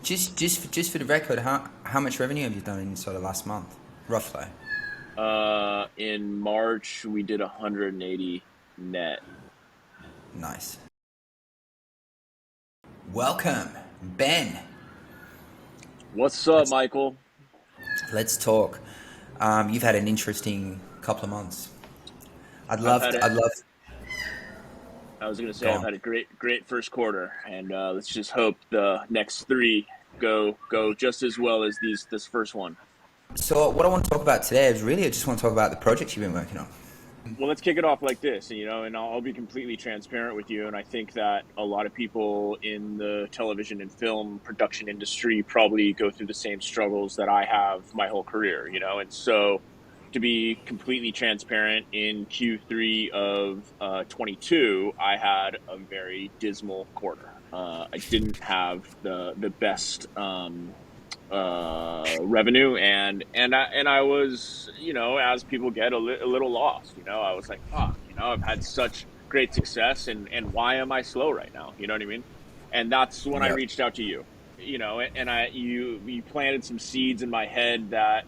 Just for the record, how much revenue have you done in sort of last month, roughly? In March, we did 180 net. Nice. Welcome, Ben. What's up, Let's Michael? let's talk. You've had an interesting couple of months. I've had it. I'd love. I was gonna Go say I've on. had a great first quarter, and let's just hope the next three go just as well as this first one. So what I want to talk about today is really I just want to talk about the projects you've been working on. Well, let's kick it off like this, and I'll be completely transparent with you. And I think that a lot of people in the television and film production industry probably go through the same struggles that I have my whole career, and so to be completely transparent, in Q3 of 22, I had a very dismal quarter. I didn't have the best revenue, and I was, as people get a little lost. I was like, fuck, I've had such great success, and why am I slow right now? You know what I mean? And that's when I Yeah. reached out to you. And you planted some seeds in my head that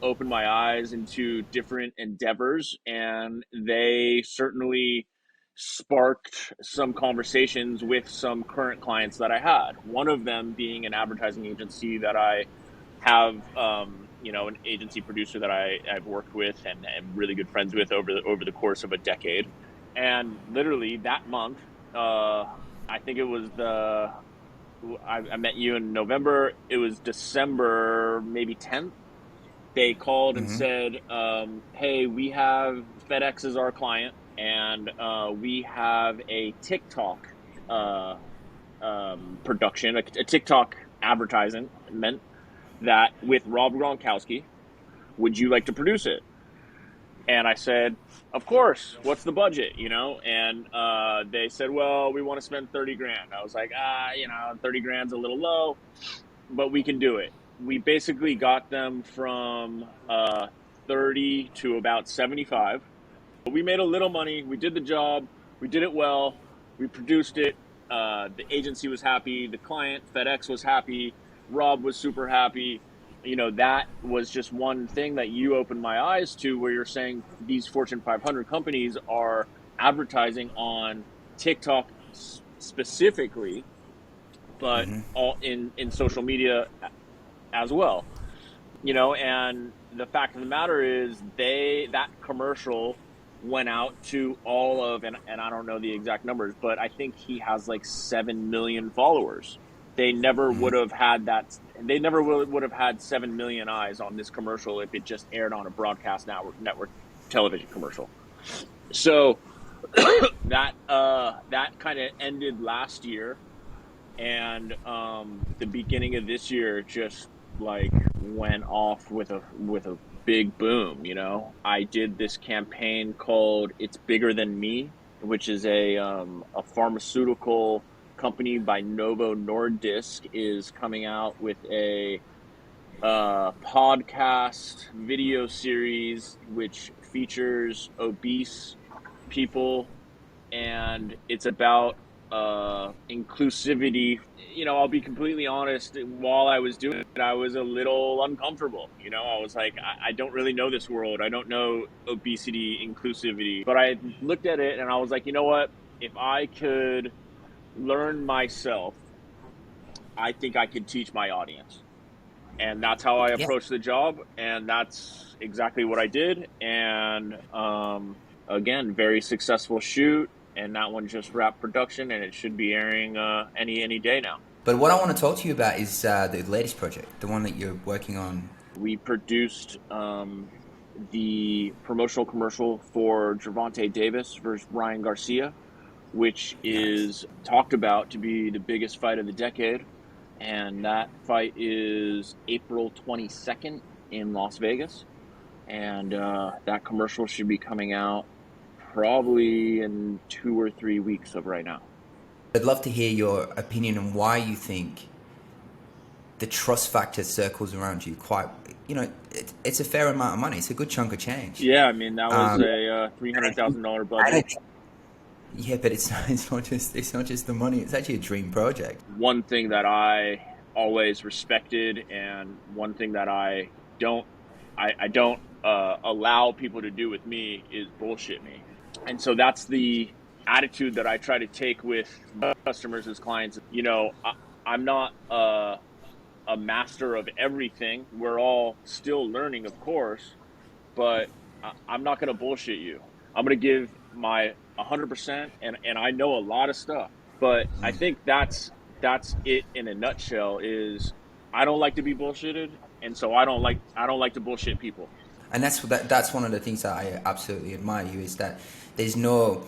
opened my eyes into different endeavors, and they certainly sparked some conversations with some current clients that I had. One of them being an advertising agency that I have, an agency producer that I've worked with and am really good friends with over the course of a decade. And literally that month, I think it was I met you in November. It was December, maybe 10th. They called and Mm-hmm. said, "Hey, we have FedEx as our client, and we have a TikTok uh, production, a TikTok advertisement that with Rob Gronkowski. Would you like to produce it?" And I said, "Of course. What's the budget?" And they said, "Well, we want to spend 30 grand." I was like, 30 grand's a little low, but we can do it. We basically got them from 30 to about 75. We made a little money. We did the job. We did it well. We produced it. The agency was happy. The client, FedEx, was happy. Rob was super happy. That was just one thing that you opened my eyes to, where you're saying these Fortune 500 companies are advertising on TikTok specifically, but all in social media as well. And the fact of the matter is that commercial went out to all of, and I don't know the exact numbers, but I think he has like 7 million followers. They never would have had that. They never would have had 7 million eyes on this commercial if it just aired on a broadcast network television commercial. So that kind of ended last year, and the beginning of this year just like went off with a big boom. I did this campaign called "It's Bigger Than Me," which is a pharmaceutical company by Novo Nordisk is coming out with a podcast video series which features obese people, and it's about inclusivity. I'll be completely honest, while I was doing it, I was a little uncomfortable. I was like, I don't really know this world. I don't know obesity inclusivity. But I looked at it and I was like, you know what? If I could learn myself, I think I could teach my audience. And that's how I Yeah. approached the job, and that's exactly what I did. And again, very successful shoot, and that one just wrapped production, and it should be airing any day now. But what I want to talk to you about is the latest project, the one that you're working on. We produced the promotional commercial for Gervonta Davis versus Ryan Garcia, which Nice. is talked about to be the biggest fight of the decade. And that fight is April 22nd in Las Vegas. And that commercial should be coming out probably in 2 or 3 weeks of right now. I'd love to hear your opinion on why you think the trust factor circles around you quite. It's a fair amount of money. It's a good chunk of change. Yeah, I mean, that was Um, a $300,000 and budget. yeah, but it's not just the money. It's actually a dream project. One thing that I always respected, and one thing that I don't allow people to do with me is bullshit me. And so that's the attitude that I try to take with customers as clients. I'm not a master of everything. We're all still learning, of course, but I'm not going to bullshit you. I'm going to give my 100%, and I know a lot of stuff. But I think that's it in a nutshell. Is I don't like to be bullshitted, and so I don't like to bullshit people. And that's one of the things that I absolutely admire you is that there's no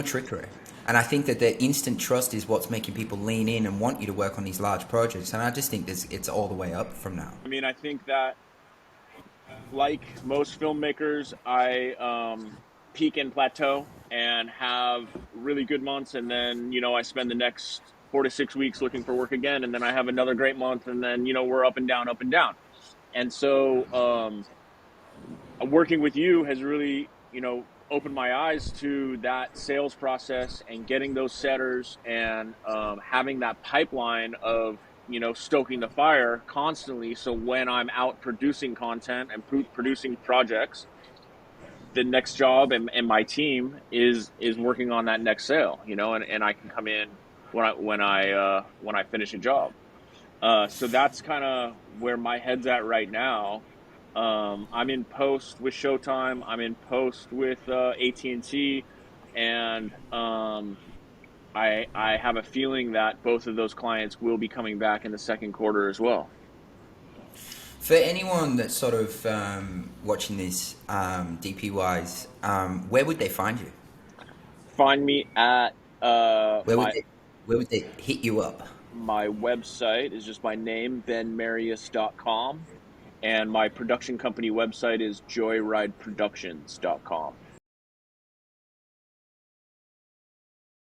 trickery. And I think that the instant trust is what's making people lean in and want you to work on these large projects. And I just think it's all the way up from now. I mean, I think that, like most filmmakers, I peak and plateau and have really good months, and then I spend the next 4 to 6 weeks looking for work again, and then I have another great month, and then we're up and down, up and down. And so working with you has really opened my eyes to that sales process and getting those setters, and having that pipeline of stoking the fire constantly, so when I'm out producing content and producing projects, the next job and my team is working on that next sale, and I can come in when I finish a job. So that's kind of where my head's at right now. I'm in post with Showtime. I'm in post with AT&T, and I have a feeling that both of those clients will be coming back in the second quarter as well. For anyone that's sort of watching this DP wise, where would they find you? Find me at Where would they hit you up? my website is just my name, benmarius.com, and my production company website is joyrideproductions.com.